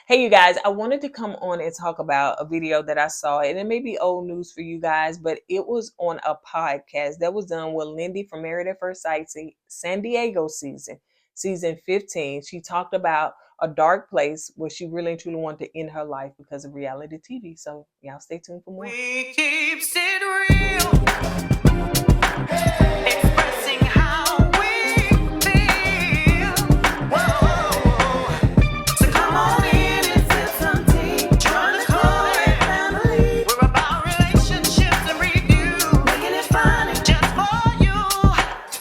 Hey, you guys, I wanted to come on and talk about a video that I saw, and it may be old news for you guys, but it was on a podcast that was done with Lindy from Married at First Sight San Diego season 15. She talked about a dark place where she really and truly wanted to end her life because of reality TV. So, y'all stay tuned for more. We keeps it real, expressing how we feel. Whoa. So come on in and sip some tea. Join the Chloe family. We're about relationships and review, making it fun and just for you.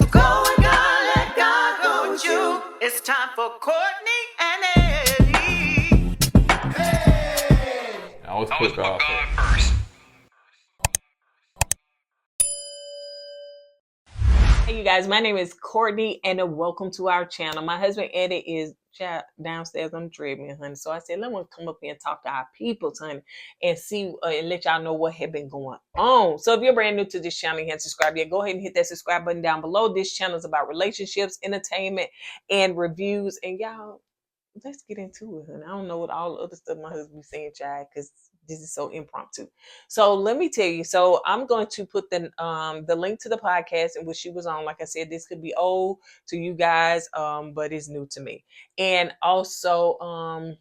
Go with God, let God go with you. It's time for Courtney and Eddie. Now let's put God first. Hey, you guys, my name is Courtney, and welcome to our channel. My husband Eddie is downstairs on the treadmill, honey. So I said, let me come up here and talk to our people, honey, and see and let y'all know what had been going on. So if you're brand new to this channel, you haven't subscribed yet, go ahead and hit that subscribe button down below. This channel is about relationships, entertainment, and reviews. And y'all, let's get into it. And I don't know what all the other stuff my husband be saying, child, because this is so impromptu. So let me tell you. So I'm going to put the link to the podcast in which she was on. Like I said, this could be old to you guys, but it's new to me. And also,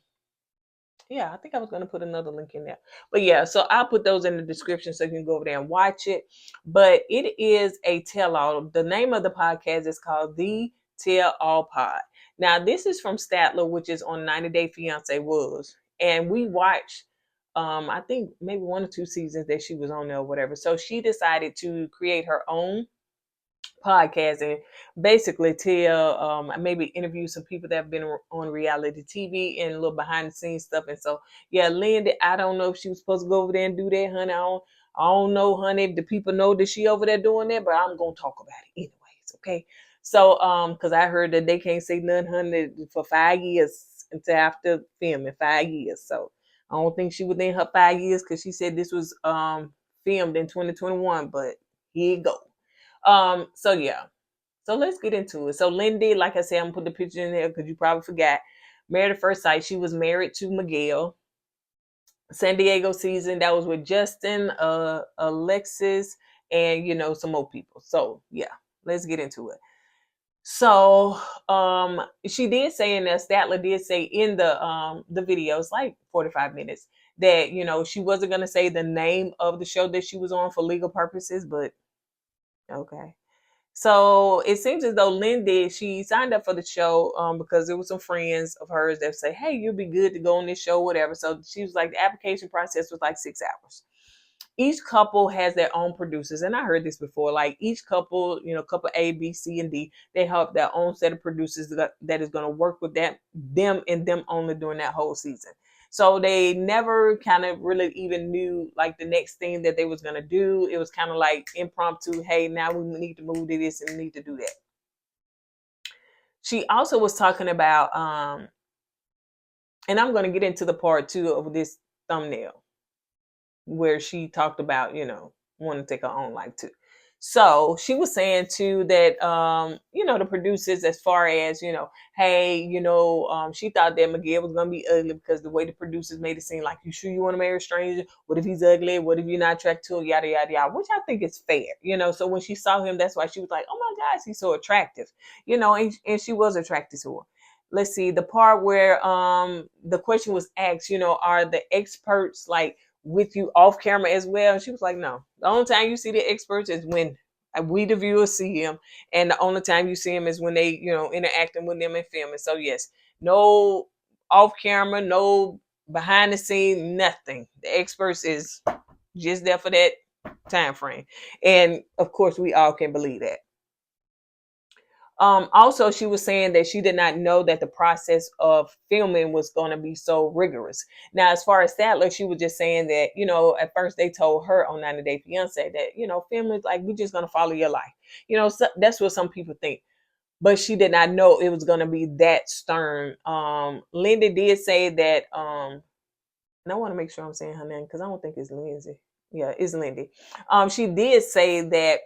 yeah, I think I was going to put another link in there. But yeah, so I'll put those in the description so you can go over there and watch it. But it is a tell-all. The name of the podcast is called The Tell All Pod. Now, this is from Statler, which is on 90 Day Fiance was. And we watched, I think maybe 1 or 2 seasons that she was on there or whatever. So she decided to create her own podcast and basically tell maybe interview some people that have been on reality TV and a little behind the scenes stuff. And so yeah, Lindy, I don't know if she was supposed to go over there and do that, honey. I don't know, honey, if the people know that she over there doing that, but I'm gonna talk about it anyways, okay? So because I heard that they can't say nothing, honey, for 5 years until after filming 5 years. So I don't think she was in her 5 years because she said this was filmed in 2021, but here you go. So yeah. So let's get into it. So Lindy, like I said, I'm gonna put the picture in there because you probably forgot. Married at First Sight. She was married to Miguel. San Diego season, that was with Justin, Alexis, and some more people. So yeah, let's get into it. So she did say in there, Statler did say in the video, it's like 45 minutes, that she wasn't gonna say the name of the show that she was on for legal purposes, but okay. So it seems as though Lindy, she signed up for the show because there were some friends of hers that say, hey, you'll be good to go on this show, whatever. So she was like, the application process was like 6 hours. Each couple has their own producers. And I heard this before, like each couple, couple A, B, C, and D, they have their own set of producers that is going to work with them and them only during that whole season. So they never kind of really even knew like the next thing that they was going to do. It was kind of like impromptu. Hey, now we need to move to this and need to do that. She also was talking about, and I'm going to get into the part 2 of this thumbnail where she talked about, wanting to take her own life too. So she was saying too that the producers, as far as, hey, she thought that Miguel was gonna be ugly because the way the producers made it seem like, you sure you want to marry a stranger? What if he's ugly? What if you're not attracted to him? Yada yada yada, which I think is fair, So when she saw him, that's why she was like, oh my gosh, he's so attractive, and she was attracted to him. Let's see the part where the question was asked, are the experts like with you off camera as well? And she was like, no, the only time you see the experts is when we the viewers see him, and the only time you see him is when they interacting with them and filming. So yes, no off camera, no behind the scene, nothing. The experts is just there for that time frame, and of course we all can believe that. Also, she was saying that she did not know that the process of filming was going to be so rigorous. Now, as far as Statler, she was just saying that, at first they told her on 90 Day Fiance that, filming is like, we're just going to follow your life. So that's what some people think. But she did not know it was going to be that stern. Linda did say that, and I want to make sure I'm saying her name because I don't think it's Lindsay. Yeah, it's Lindy. She did say that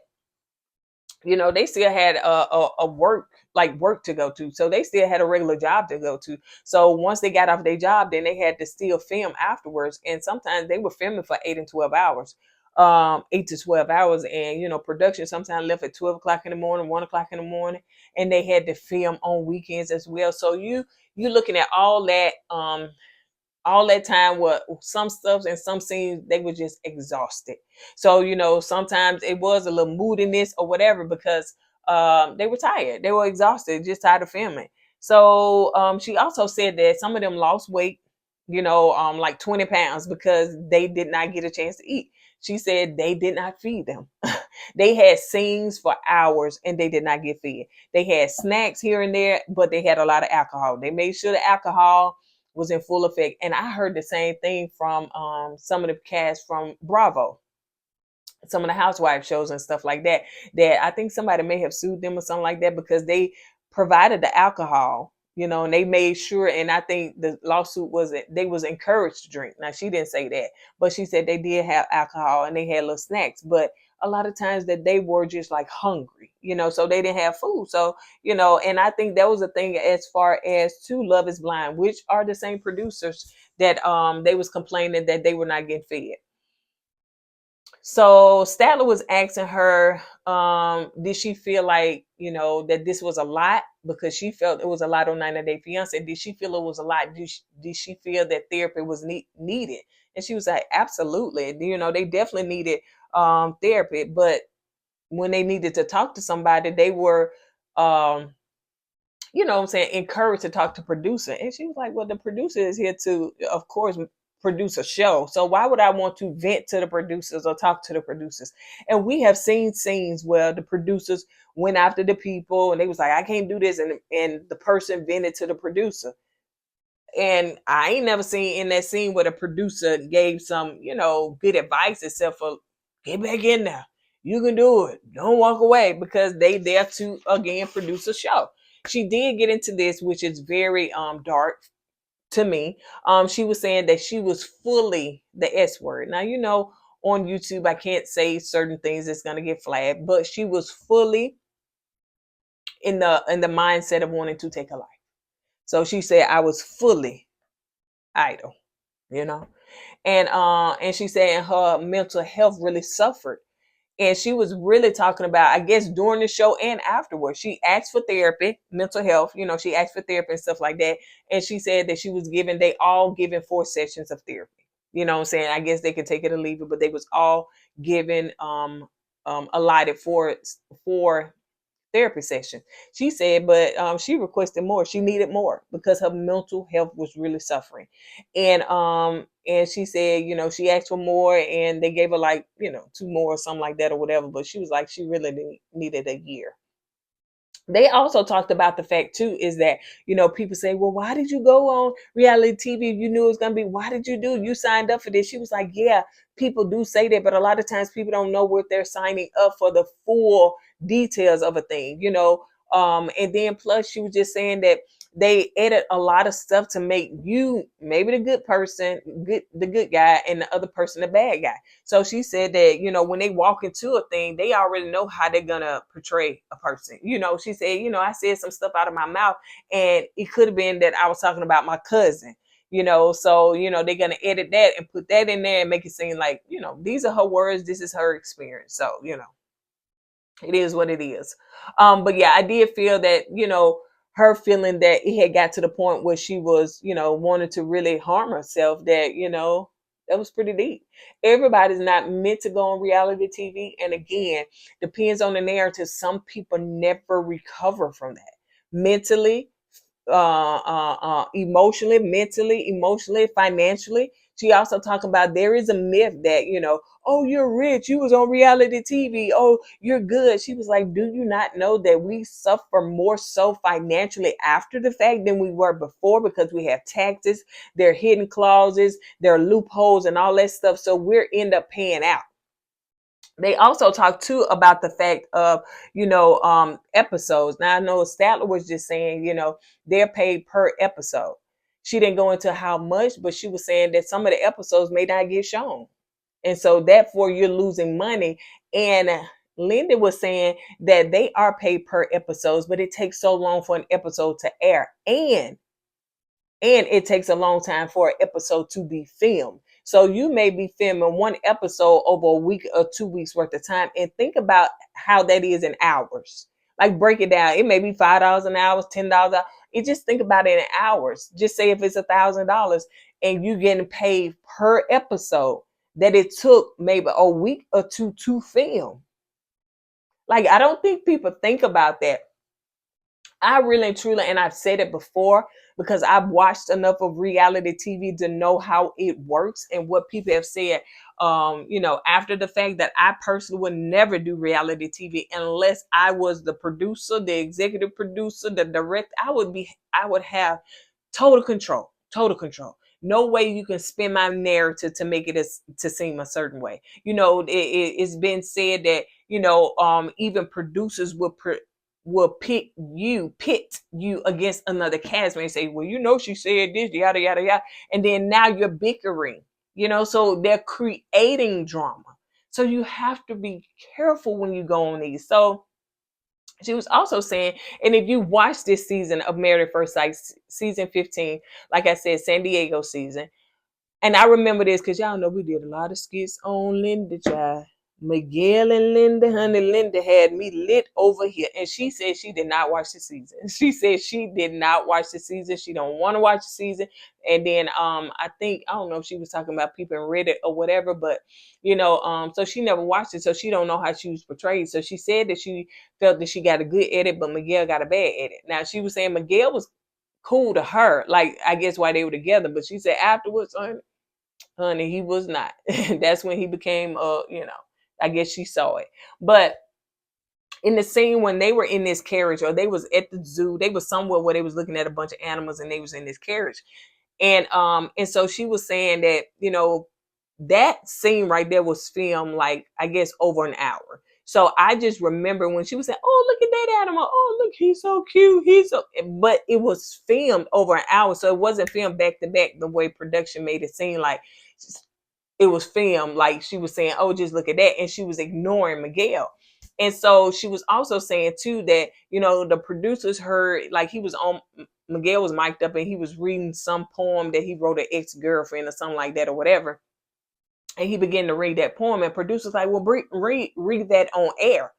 they still had a work, like work to go to. So they still had a regular job to go to. So once they got off their job, then they had to still film afterwards. And sometimes they were filming for 8 and 12 hours, 8 to 12 hours. And, production sometimes left at 12 o'clock in the morning, 1 o'clock in the morning, and they had to film on weekends as well. So you looking at all that time, what some stuff and some scenes, they were just exhausted. So sometimes it was a little moodiness or whatever, because they were tired, they were exhausted, just tired of filming. So she also said that some of them lost weight, like 20 pounds, because they did not get a chance to eat. She said they did not feed them. They had scenes for hours and they did not get fed. They had snacks here and there, but they had a lot of alcohol. They made sure the alcohol was in full effect. And I heard the same thing from some of the cast from Bravo, some of the housewife shows and stuff like that, that I think somebody may have sued them or something like that, because they provided the alcohol, and they made sure. And I think the lawsuit was that they was encouraged to drink. Now she didn't say that, but she said they did have alcohol and they had little snacks, but a lot of times that they were just like hungry, so they didn't have food. So, and I think that was a thing as far as to Love is Blind, which are the same producers that they was complaining that they were not getting fed. So Statler was asking her, did she feel like, that this was a lot? Because she felt it was a lot on 90 Day Fiance. Did she feel it was a lot? Did she feel that therapy was needed? And she was like, absolutely. They definitely needed therapy. But when they needed to talk to somebody, they were, what I'm saying, encouraged to talk to producer. And she was like, well, the producer is here to, of course, produce a show. So why would I want to vent to the producers or talk to the producers? And we have seen scenes where the producers went after the people and they was like, I can't do this. And the person vented to the producer. And I ain't never seen in that scene where the producer gave some, good advice, except for get back in there. You can do it. Don't walk away, because they there to again produce a show. She did get into this, which is very dark to me. She was saying that she was fully the S word. Now, on YouTube I can't say certain things that's gonna get flagged, but she was fully in the mindset of wanting to take a life. So she said, I was fully idle, you know. And she said her mental health really suffered. And she was really talking about, I guess, during the show and afterwards. She asked for therapy, mental health, she asked for therapy and stuff like that. And she said that they all given 4 sessions of therapy. You know what I'm saying? I guess they could take it or leave it, but they was all given allotted for therapy session. She said, but she requested more. She needed more because her mental health was really suffering. And she said, she asked for more and they gave her like, 2 more or something like that or whatever. But she was like, she really needed a year. They also talked about the fact too is that, people say, well, why did you go on reality TV if you knew it was going to be? Why did you do? You signed up for this. She was like, yeah, people do say that, but a lot of times people don't know what they're signing up for, the full details of a thing, and then plus she was just saying that they edit a lot of stuff to make you maybe the good person, the good guy, and the other person the bad guy. So she said that, when they walk into a thing, they already know how they're going to portray a person. She said, I said some stuff out of my mouth and it could have been that I was talking about my cousin, so, they're going to edit that and put that in there and make it seem like, these are her words. This is her experience. So, it is what it is. But yeah, I did feel that, her feeling that it had got to the point where she was, wanted to really harm herself, that, that was pretty deep. Everybody's not meant to go on reality TV. And again, depends on the narrative. Some people never recover from that mentally, emotionally, financially. She also talked about there is a myth that, oh, you're rich, you was on reality TV, oh, you're good. She was like, do you not know that we suffer more so financially after the fact than we were before, because we have taxes, there are hidden clauses, there are loopholes and all that stuff. So we're end up paying out. They also talked too about the fact of, episodes. Now I know Statler was just saying, they're paid per episode. She didn't go into how much, but she was saying that some of the episodes may not get shown. And so therefore you're losing money. And Lindy was saying that they are paid per episodes, but it takes so long for an episode to air, and it takes a long time for an episode to be filmed. So you may be filming one episode over a week or 2 weeks worth of time, and think about how that is in hours. Like, break it down. It may be $5 an hour, $10. You just think about it in hours. Just say if it's $1,000 and you getting paid per episode, that it took maybe a week or two to film. Like, I don't think people think about that. I really and truly, and I've said it before because I've watched enough of reality TV to know how it works and what people have said. After the fact, that I personally would never do reality TV unless I was the producer, the executive producer, the director. I would have total control, total control. No way you can spin my narrative to make it to seem a certain way. It's been said that even producers will pit you against another castmate and say, well, she said this, yada yada yada, and then now you're bickering. So they're creating drama. So you have to be careful when you go on these. So she was also saying, and if you watch this season of Married at First Sight, season 15, like I said, San Diego season, and I remember this because y'all know we did a lot of skits on Lindy, child. Miguel and Linda, honey, Linda had me lit over here. And she said she did not watch the season. She said she did not watch the season. She don't want to watch the season. And then I don't know if she was talking about people in Reddit or whatever, but so she never watched it. So she don't know how she was portrayed. So she said that she felt that she got a good edit, but Miguel got a bad edit. Now she was saying Miguel was cool to her, like I guess why they were together, but she said afterwards, honey, he was not. That's when he became I guess she saw it. But in the scene when they were in this carriage, or they was at the zoo, they was somewhere where they was looking at a bunch of animals and they was in this carriage. And so she was saying that, that scene right there was filmed, like, I guess over an hour. So I just remember when she was saying, oh, look at that animal. Oh, look, he's so cute. But it was filmed over an hour. So it wasn't filmed back to back the way production made it seem like it was filmed. Like she was saying, oh, just look at that. And she was ignoring Miguel. And so she was also saying too that, the producers heard, like, Miguel was mic'd up and he was reading some poem that he wrote an ex-girlfriend or something like that or whatever. And he began to read that poem, and producers like, well, read that on air.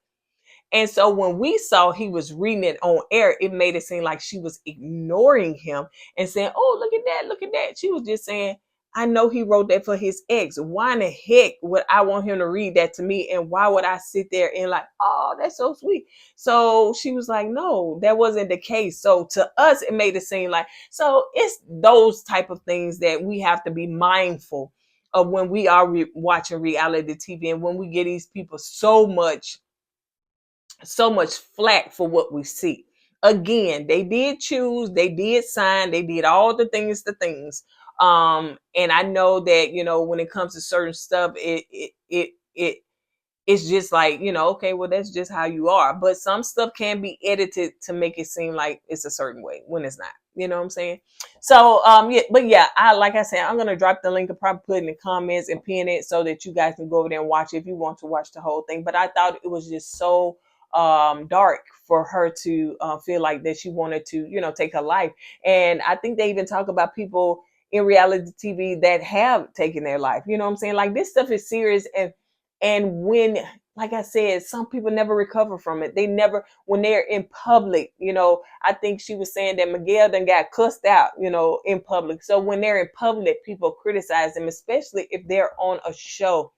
And so when we saw he was reading it on air, it made it seem like she was ignoring him and saying, oh, look at that, look at that. She was just saying, I know he wrote that for his ex. Why in the heck would I want him to read that to me? And why would I sit there and like, oh, that's so sweet. So she was like, no, that wasn't the case. So to us, it made it seem like, so it's those type of things that we have to be mindful of when we are watching reality TV, and when we get these people so much flack for what we see. Again, they did choose, they did sign, they did all the things. And I know that, when it comes to certain stuff, it's just like, okay, well, that's just how you are. But some stuff can be edited to make it seem like it's a certain way when it's not. You know what I'm saying? So, like I said, I'm gonna drop the link and probably put it in the comments and pin it so that you guys can go over there and watch it if you want to watch the whole thing. But I thought it was just so dark for her to feel like that she wanted to, take her life. And I think they even talk about people in reality TV that have taken their life. You know what I'm saying? Like, this stuff is serious, and when, like I said, some people never recover from it. They never, when they're in public, I think she was saying that Miguel done got cussed out, in public. So when they're in public, people criticize them, especially if they're on a show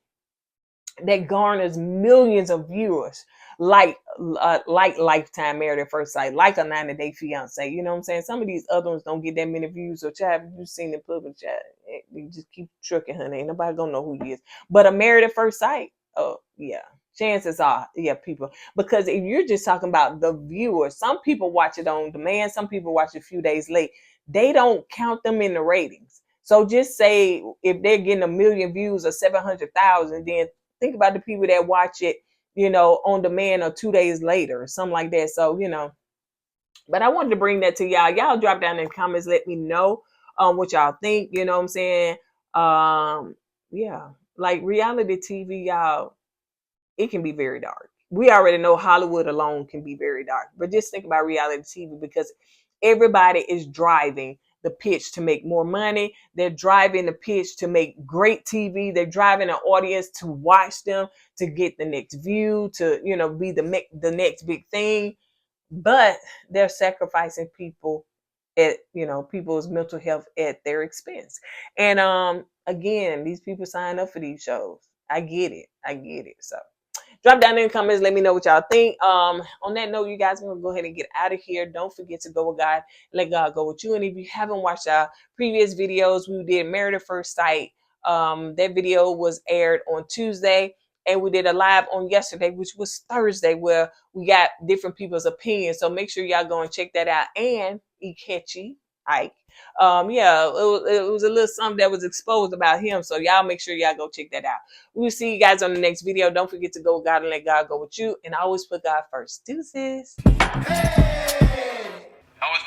that garners millions of viewers, like Lifetime, Married at First Sight, like a 90-Day Fiance. You know what I'm saying? Some of these other ones don't get that many views. So, child, if you've seen the public, child, you just keep trucking, honey. Ain't nobody gonna know who he is. But a Married at First Sight, oh yeah, chances are, yeah, people. Because if you're just talking about the viewers, some people watch it on demand. Some people watch it a few days late. They don't count them in the ratings. So just say if they're getting 1 million views or 700,000, then think about the people that watch it, on demand or 2 days later or something like that. So, but I wanted to bring that to y'all. Y'all drop down in the comments. Let me know what y'all think. You know what I'm saying? Yeah, like reality TV, y'all, it can be very dark. we already know Hollywood alone can be very dark. But just think about reality TV, because everybody is driving the pitch to make more money. They're driving the pitch to make great TV. They're driving an audience to watch them, to get the next view, to, you know, be the next big thing. But they're sacrificing people at, you know, people's mental health at their expense. And again, these people sign up for these shows. I get it. I get it. So drop down in the comments. Let me know what y'all think. On that note, you guys, I'm going to go ahead and get out of here. Don't forget to go with God. Let God go with you. And if you haven't watched our previous videos, we did Married at First Sight. That video was aired on Tuesday. And we did a live on yesterday, which was Thursday, where we got different people's opinions. So make sure y'all go and check that out. And Ikechi Ike. Yeah, it was a little something that was exposed about him. So y'all make sure y'all go check that out. We'll see you guys on the next video. Don't forget to go with God and let God go with you. And always put God first. Deuces. I was